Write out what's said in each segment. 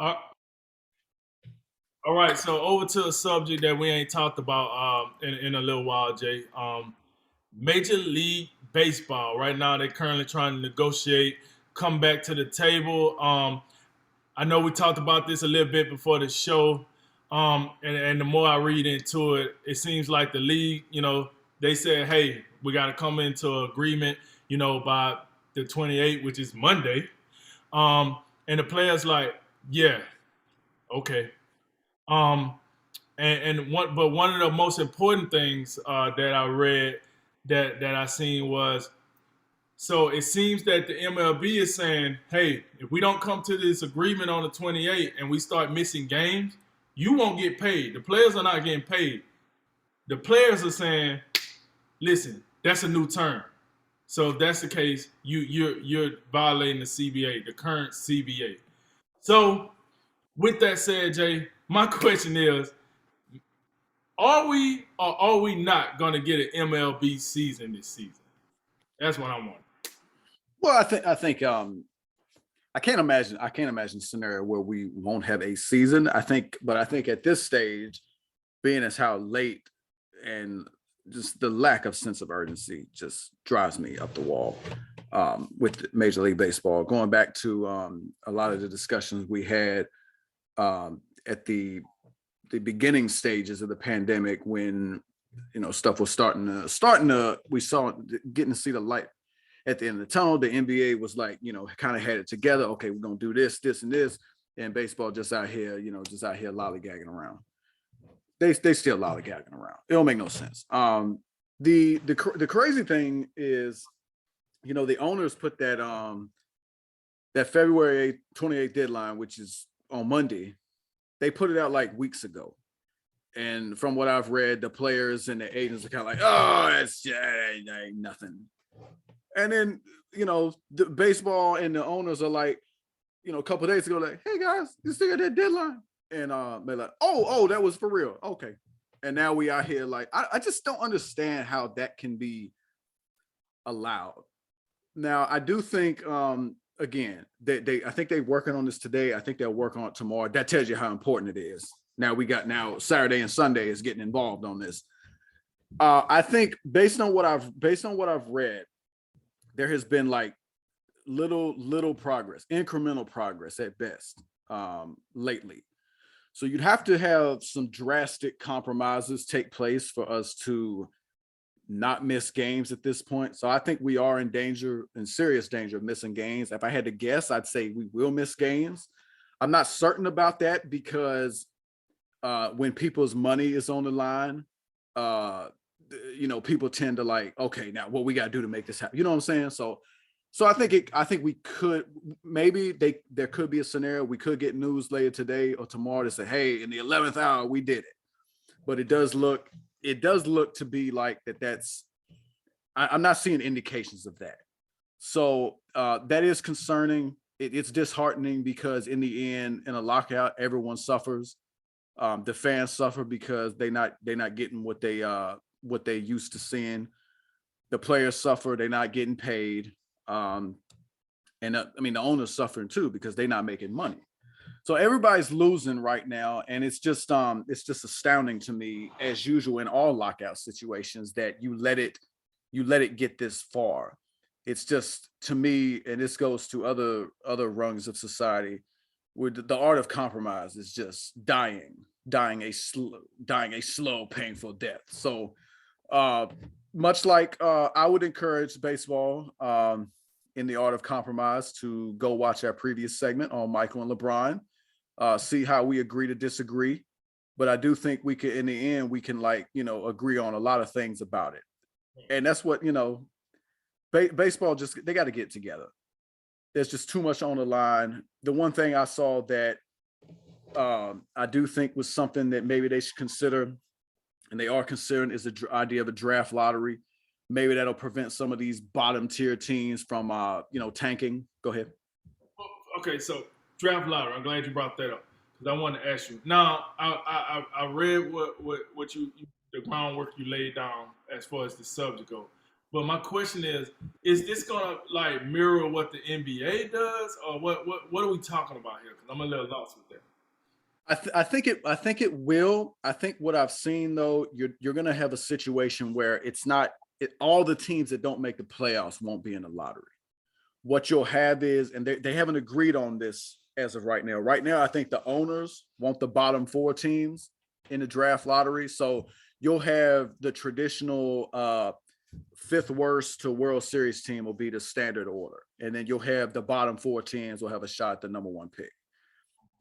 Uh, all right, so over to a subject that we ain't talked about in a little while, Jay. Major League Baseball. Right now, they're currently trying to negotiate, come back to the table. I know we talked about this a little bit before the show, and the more I read into it, it seems like the league, they said, hey, we got to come into agreement, by the 28th, which is Monday. And the players like, yeah, okay. Um, but one of the most important things that I read that I seen was, so it seems that the MLB is saying, hey, if we don't come to this agreement on the 28th and we start missing games, you won't get paid. The players are not getting paid. The players are saying, listen, that's a new term. So if that's the case, you're violating the CBA, the current CBA. So with that said, Jay, my question is, are we or are we not going to get an MLB season this season? That's what I'm wondering. Well, I think I can't imagine a scenario where we won't have a season. But I think at this stage, being as how late and just the lack of sense of urgency just drives me up the wall with Major League Baseball. Going back to a lot of the discussions we had at the beginning stages of the pandemic, when stuff was starting to we saw getting to see the light at the end of the tunnel. The NBA was like, kind of had it together. Okay, we're gonna do this, this, and this, and baseball just out here, lollygagging around. They still lollygagging around. It don't make no sense. The crazy thing is, the owners put that February 28th deadline, which is on Monday. They put it out like weeks ago. And from what I've read, the players and the agents are kind of like, oh, that's ain't nothing. And then, the baseball and the owners are like, a couple of days ago, like, hey guys, you still got that deadline? And they're like, oh, that was for real. Okay. And now we are here like, I just don't understand how that can be allowed. Now, I do think, again, I think they're working on this today. I think they'll work on it tomorrow. That tells you how important it is. Now Saturday and Sunday is getting involved on this. I think based on what I've read, there has been like little progress, incremental progress at best, lately. So you'd have to have some drastic compromises take place for us to not miss games at this point. So I think we are in serious danger of missing games. If I had to guess, I'd say we will miss games. I'm not certain about that because when people's money is on the line, people tend to like, okay, now what we got to do to make this happen. You know what I'm saying? So I think we could, maybe there could be a scenario we could get news later today or tomorrow to say, hey, in the 11th hour we did it. But it does look to be like that's. I'm not seeing indications of that. So that is concerning. It's disheartening because in the end, in a lockout, everyone suffers. The fans suffer because they're not getting what they used to seeing. The players suffer; they're not getting paid. And the owners suffering too because they're not making money. So everybody's losing right now, and it's just astounding to me, as usual in all lockout situations, that you let it get this far. It's just, to me, and this goes to other rungs of society, where the art of compromise is just dying a slow, painful death. So much like I would encourage baseball in the art of compromise to go watch our previous segment on Michael and LeBron, see how we agree to disagree. But I do think we can, in the end, we can agree on a lot of things about it. And that's what, baseball they got to get together. There's just too much on the line. The one thing I saw that I do think was something that maybe they should consider, and they are considering, is the idea of a draft lottery. Maybe that'll prevent some of these bottom tier teams from, tanking. Go ahead. Okay, so draft lottery. I'm glad you brought that up because I want to ask you. Now, I read what you the groundwork you laid down as far as the subject go. But my question is this gonna like mirror what the NBA does, or what are we talking about here? Because I'm a little lost with that. I think it will. I think what I've seen though, you're going to have a situation where it's not all the teams that don't make the playoffs won't be in the lottery. What you'll have is, and they haven't agreed on this as of right now. Right now, I think the owners want the bottom four teams in the draft lottery. So you'll have the traditional fifth worst to World Series team will be the standard order, and then you'll have the bottom four teams will have a shot at the number one pick.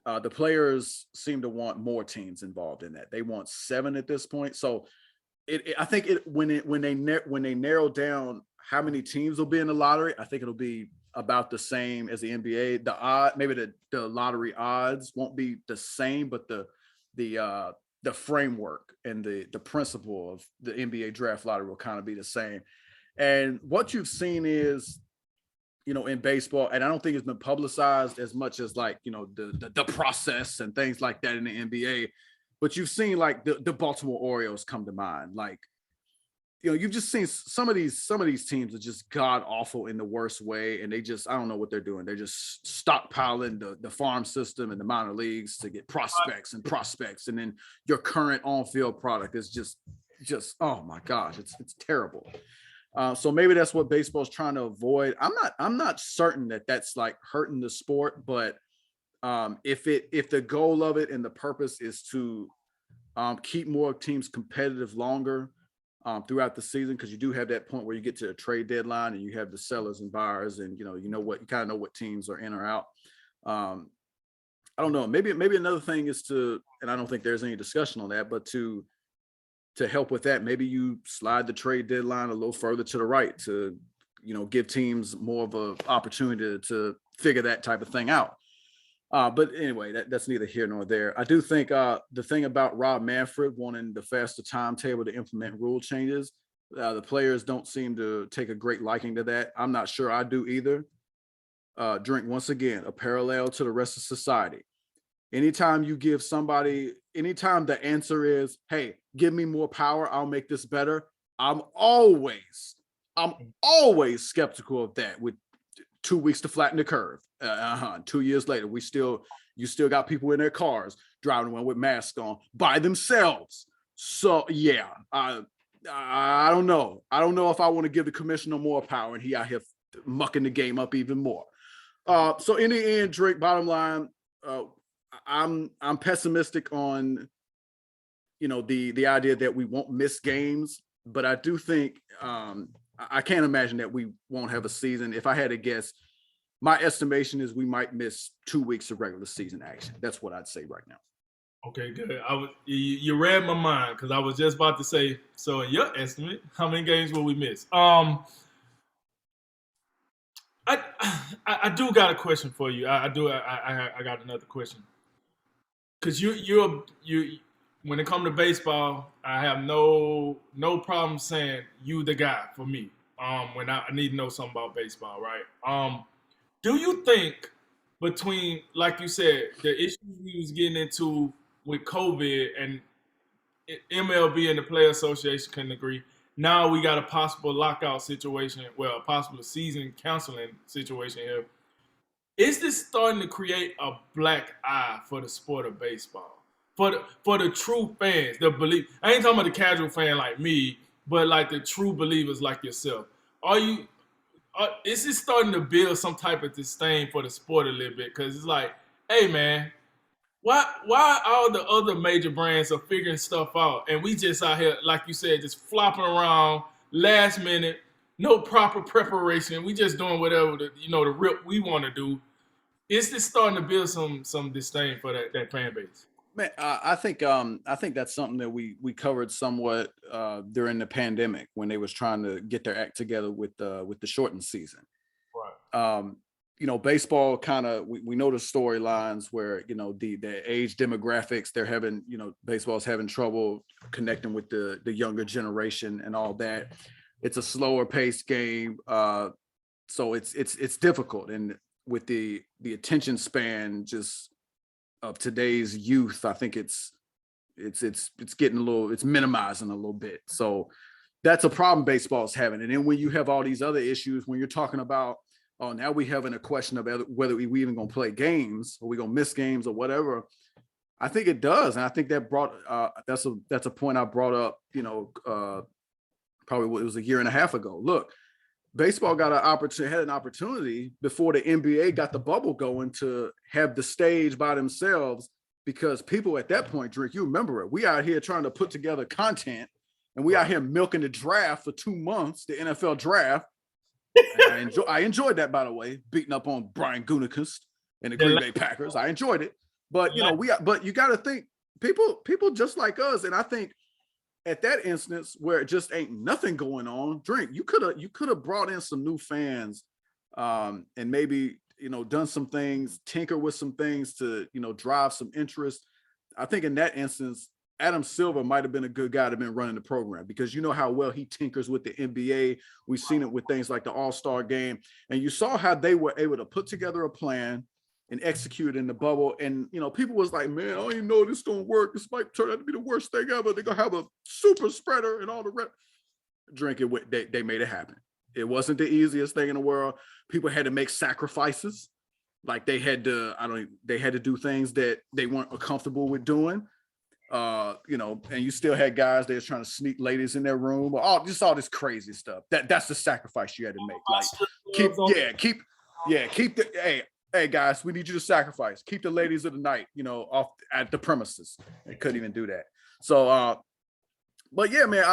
The players seem to want more teams involved in that. They want 7 at this point. So I think when they narrow down how many teams will be in the lottery, I think it'll be about the same as the NBA. Maybe the lottery odds won't be the same, but the framework and the principle of the NBA draft lottery will kind of be the same. And what you've seen is, in baseball, and I don't think it's been publicized as much as like, the process and things like that in the NBA, but you've seen like the Baltimore Orioles come to mind. Like, you've just seen some of these teams are just god awful in the worst way. And I don't know what they're doing. They're just stockpiling the farm system and the minor leagues to get prospects. And then your current on-field product is just, oh my gosh, it's terrible. So maybe that's what baseball is trying to avoid. I'm not certain that that's like hurting the sport, but if the goal of it and the purpose is to keep more teams competitive longer throughout the season, because you do have that point where you get to a trade deadline and you have the sellers and buyers, and you kind of know what teams are in or out. I don't know. Maybe another thing is and I don't think there's any discussion on that, but to help with that, maybe you slide the trade deadline a little further to the right to, give teams more of an opportunity to figure that type of thing out. But anyway, that's neither here nor there. I do think the thing about Rob Manfred wanting the faster timetable to implement rule changes, the players don't seem to take a great liking to that. I'm not sure I do either. Drink, once again, a parallel to the rest of society. Anytime the answer is, hey, give me more power, I'll make this better, I'm always skeptical of that. With 2 weeks to flatten the curve, 2 years later, you still got people in their cars driving around with masks on by themselves. So yeah, I don't know if I want to give the commissioner more power and he out here mucking the game up even more. So in the end, Drake, bottom line, I'm pessimistic on the idea that we won't miss games, but I do think I can't imagine that we won't have a season. If I had to guess, my estimation is we might miss 2 weeks of regular season action. That's what I'd say right now. Okay, good. You read my mind, because I was just about to say. So, in your estimate, how many games will we miss? I do got a question for you. I got another question, because you when it comes to baseball, I have no problem saying you the guy for me. When I need to know something about baseball, right? Do you think, between, like you said, the issues we was getting into with COVID and MLB and the Player Association couldn't agree. Now we got a possible lockout situation, well, a possible season canceling situation here. Is this starting to create a black eye for the sport of baseball? For the true fans, the believe. I ain't talking about the casual fan like me, but like the true believers like yourself. Is this starting to build some type of disdain for the sport a little bit? Because it's like, hey man, why all the other major brands are figuring stuff out and we just out here, like you said, just flopping around last minute, no proper preparation. We just doing whatever the rip we want to do. Is this starting to build some disdain for that fan base? Man, I think that's something that we covered somewhat during the pandemic when they was trying to get their act together with the shortened season. Right. Baseball kind of, we know the storylines where the age demographics, they're having, baseball's having trouble connecting with the younger generation and all that. It's a slower paced game, so it's difficult, and with the attention span just of today's youth, I think it's getting it's minimizing a little bit. So that's a problem baseball's having. And then when you have all these other issues, when you're talking about, oh, now we having a question about whether we even gonna play games or we gonna miss games or whatever. I think it does, and I think that brought that's a point I brought up. Probably it was a year and a half ago. Look, baseball got had an opportunity before the NBA got the bubble going to have the stage by themselves, because people at that point, Drake, you remember it. We out here trying to put together content, and we out here milking the draft for 2 months, the NFL draft. I enjoyed that, by the way, beating up on Brian Gutekunst and the Green Bay Packers. I enjoyed it. But but you got to think, people just like us, and I think at that instance where it just ain't nothing going on, Drink, you could have brought in some new fans, and maybe done some things, tinker with some things to drive some interest. I think in that instance, Adam Silver might have been a good guy to have been running the program, because you know how well he tinkers with the NBA. We've seen it with things like the All-Star game, and you saw how they were able to put together a plan and execute in the bubble. And people was like, man, I don't even know this is gonna work. This might turn out to be the worst thing ever. They're gonna have a super spreader and all the rest. They made it happen. It wasn't the easiest thing in the world. People had to make sacrifices. Like they had to do things that they weren't comfortable with doing. And you still had guys that was trying to sneak ladies in their room, or all this crazy stuff. That's the sacrifice you had to make. Like keep the hey guys, we need you to sacrifice. Keep the ladies of the night, off at the premises. They couldn't even do that. So but yeah, man,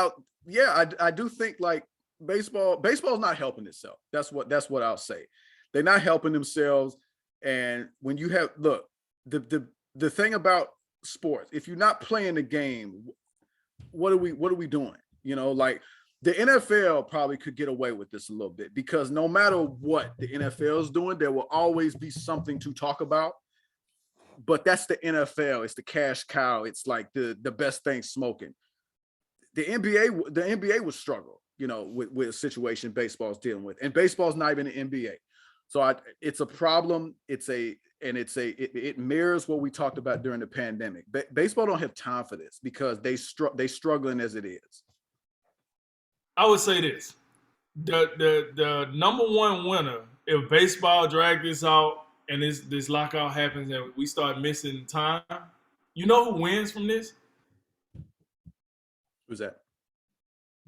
I do think like baseball's not helping itself. That's what I'll say. They're not helping themselves. And when you have the thing about sports, if you're not playing the game, what are we doing? Like the NFL probably could get away with this a little bit, because no matter what the NFL is doing, there will always be something to talk about. But that's the NFL. It's the cash cow. It's like the best thing smoking. The NBA would struggle, with a situation baseball's dealing with, and baseball's not even the NBA. So it's a problem. It mirrors what we talked about during the pandemic. Baseball don't have time for this, because they struggling as it is. I would say this: the number one winner, if baseball drag this out and this lockout happens and we start missing time, you know who wins from this? Who's that?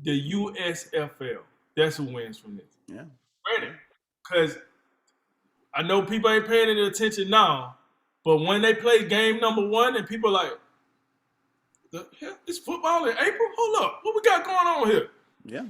The USFL. That's who wins from this. Yeah. Granted, because I know people ain't paying any attention now, but when they play game number 1 and people are like, the hell, it's football in April? Hold up. What we got going on here? Yeah.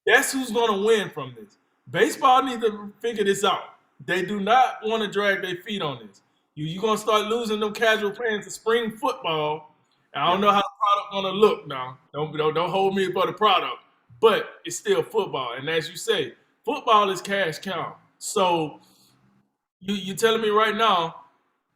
That's who's going to win from this. Baseball needs to figure this out. They do not want to drag their feet on this. You're going to start losing them casual fans to spring football. I don't know how the product going to look now. Don't hold me for the product. But it's still football. And as you say, football is cash cow. So you're telling me right now,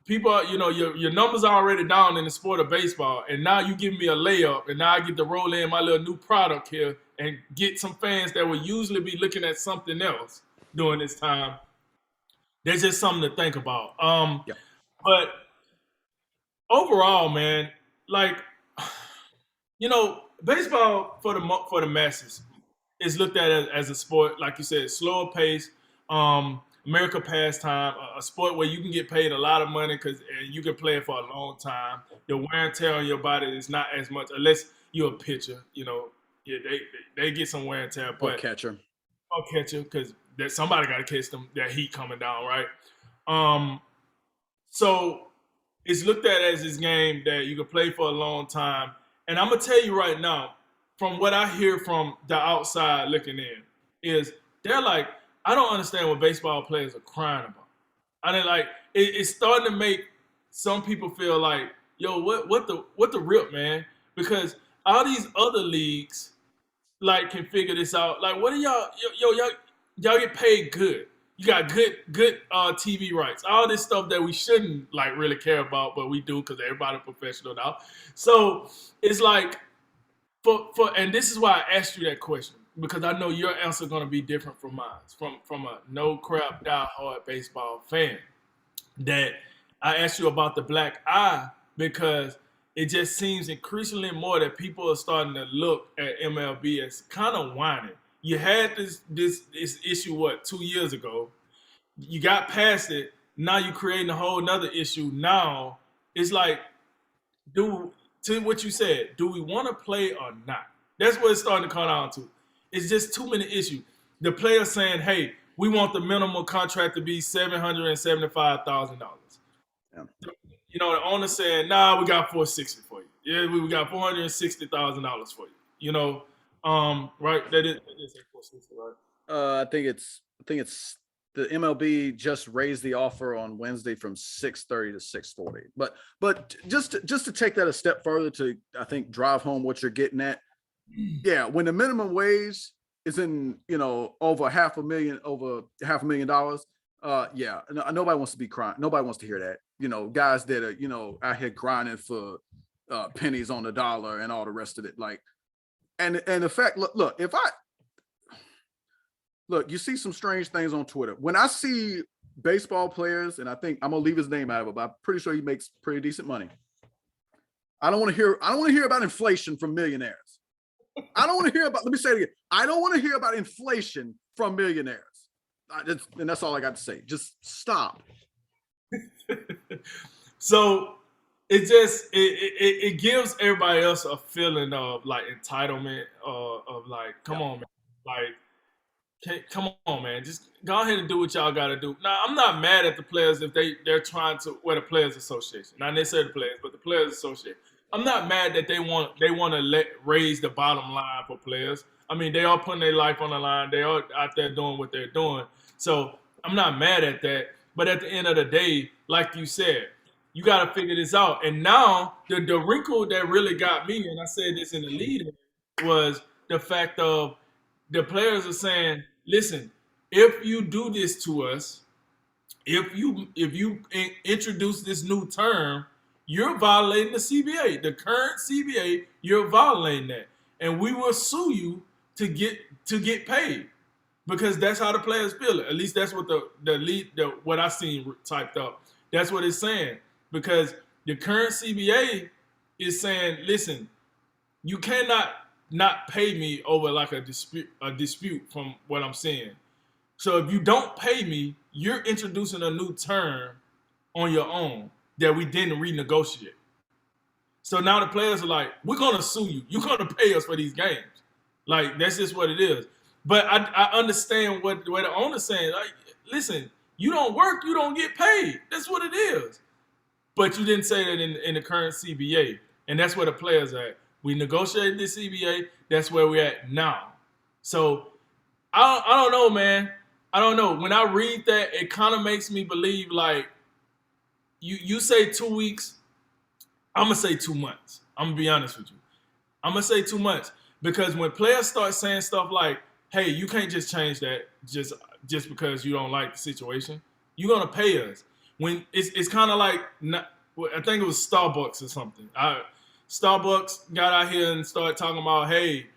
people are, your numbers are already down in the sport of baseball, and now you give me a layup, and now I get to roll in my little new product here and get some fans that would usually be looking at something else during this time. There's just something to think about. But overall, man, like, baseball for the masses is looked at as a sport, like you said, slower pace. America pastime, a sport where you can get paid a lot of money because you can play it for a long time. The wear and tear on your body is not as much, unless you're a pitcher. Yeah, they get some wear and tear, but catcher, because somebody got to catch that heat coming down, right? So it's looked at as this game that you can play for a long time. And I'm gonna tell you right now, from what I hear from the outside looking in, is they're like, I don't understand what baseball players are crying about. I mean, like, it's starting to make some people feel like, yo, what the rip, man? Because all these other leagues, like, can figure this out. Like, what are y'all get paid good. You got good TV rights. All this stuff that we shouldn't, like, really care about, but we do because everybody's professional now. So it's like, and this is why I asked you that question, because I know your answer is going to be different from mine. From a no crap diehard baseball fan, that I asked you about the black eye, because it just seems increasingly more that people are starting to look at MLB as kind of whining. You had this issue 2 years ago. You got past it. Now you're creating a whole nother issue. Now it's like, do to what you said, do we want to play or not? That's what it's starting to come down to. It's just too many issues. The players saying, "Hey, we want the minimum contract to be $775,000." Yeah. You know, the owner saying, "Nah, we got 460 for you. Yeah, we got $460,000 for you." You know, right? That is 460, right? I think it's the MLB just raised the offer on Wednesday from 6:30 to 6:40. But just to take that a step further to I think drive home what you're getting at. Yeah, when the minimum wage is in over half a million dollars, yeah, nobody wants to be crying. Nobody wants to hear that. Guys that are out here grinding for pennies on the dollar and all the rest of it. Like, and the fact, look, you see some strange things on Twitter. When I see baseball players, and I think I'm gonna leave his name out of it, but I'm pretty sure he makes pretty decent money. I don't want to hear about inflation from millionaires. I don't want to hear about. Let me say it again. I don't want to hear about inflation from millionaires. And that's all I got to say. Just stop. So it gives everybody else a feeling of like entitlement, of like, come on, man, like, come on, man, just go ahead and do what y'all got to do. Now, I'm not mad at the players if they're trying to, the Players Association, not necessarily the players, but the Players Association. I'm not mad that they want to raise the bottom line for players. I mean, they are putting their life on the line. They are out there doing what they're doing. So I'm not mad at that. But at the end of the day, like you said, you got to figure this out. And now the wrinkle that really got me, and I said this in the lead, was the fact of the players are saying, listen, if you do this to us, if you introduce this new term, you're violating the CBA, the current CBA. You're violating that, and we will sue you to get paid, because that's how the players feel it. At least that's what what I seen typed up. That's what it's saying, because the current CBA is saying, listen, you cannot not pay me over like a dispute from what I'm seeing. So if you don't pay me, you're introducing a new term on your own that we didn't renegotiate. So now the players are like, we're going to sue you. You're going to pay us for these games. Like, that's just what it is. But I understand what the owner's saying. Like, listen, you don't work, you don't get paid. That's what it is. But you didn't say that in the current CBA. And that's where the players are at. We negotiated this CBA. That's where we're at now. So I don't know, man. I don't know. When I read that, it kind of makes me believe, like, you say 2 weeks, I'm going to say 2 months. I'm going to be honest with you. I'm going to say 2 months. Because when players start saying stuff like, hey, you can't just change that just because you don't like the situation, you're going to pay us. When it's kind of like, I think it was Starbucks or something. Starbucks got out here and started talking about, hey,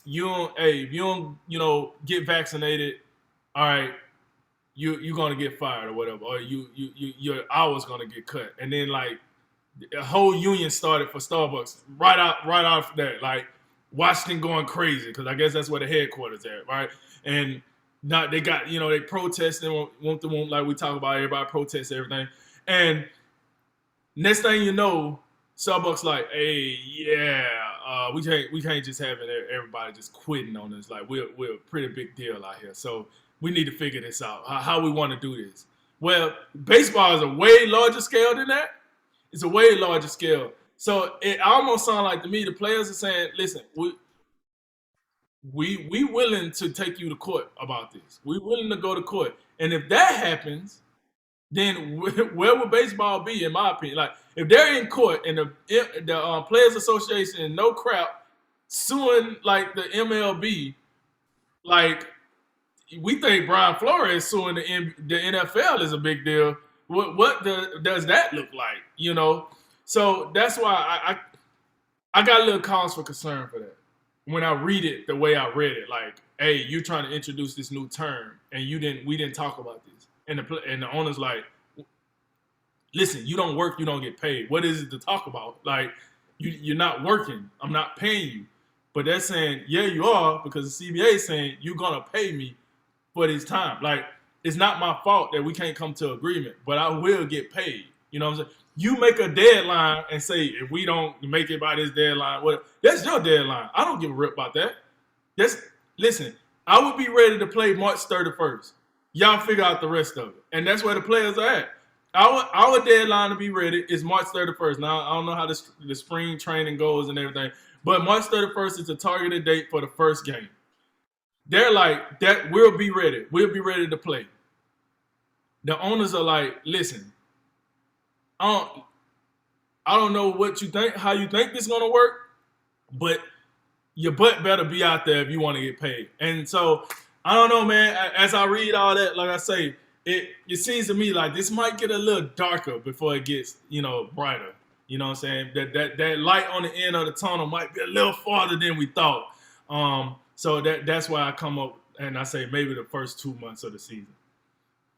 if you don't, get vaccinated, all right, you're gonna get fired or whatever, or your hours gonna get cut. And then like a whole union started for Starbucks right off that, like Washington going crazy, because I guess that's where the headquarters at, right? And not they got they protest and want like we talk about, everybody protests everything, and next thing you know, Starbucks like, hey, yeah, we can't just have everybody just quitting on us. Like we're a pretty big deal out here, so we need to figure this out. How we want to do this? Well, baseball is a way larger scale than that. It's a way larger scale. So it almost sounds like to me the players are saying, listen, we willing to take you to court about this. We willing to go to court, and if that happens, then where will baseball be, in my opinion? Like, if they're in court and the Players Association and no crap suing like the MLB, like we think Brian Flores suing the NFL is a big deal. What does that look like? So that's why I got a little cause for concern for that. When I read it the way I read it, like, hey, you're trying to introduce this new term, and we didn't talk about this. And the owner's like, listen, you don't work, you don't get paid. What is it to talk about? Like, you're not working. I'm not paying you. But they're saying, yeah, you are, because the CBA is saying you're gonna pay me for this time. Like, it's not my fault that we can't come to agreement, but I will get paid. You know what I'm saying? You make a deadline and say, if we don't make it by this deadline, what? That's your deadline. I don't give a rip about that. That's listen. I would be ready to play March 31st. Y'all figure out the rest of it, and that's where the players are at. Our deadline to be ready is March 31st. Now I don't know how the spring training goes and everything, but March 31st is the targeted date for the first game. They're like that. We'll be ready. We'll be ready to play. The owners are like, listen, I don't know what you think, how you think this is gonna work, but your butt better be out there if you want to get paid. And so I don't know, man. As I read all that, like I say, it seems to me like this might get a little darker before it gets, brighter. You know what I'm saying? That light on the end of the tunnel might be a little farther than we thought. So that's why I come up and I say maybe the first 2 months of the season.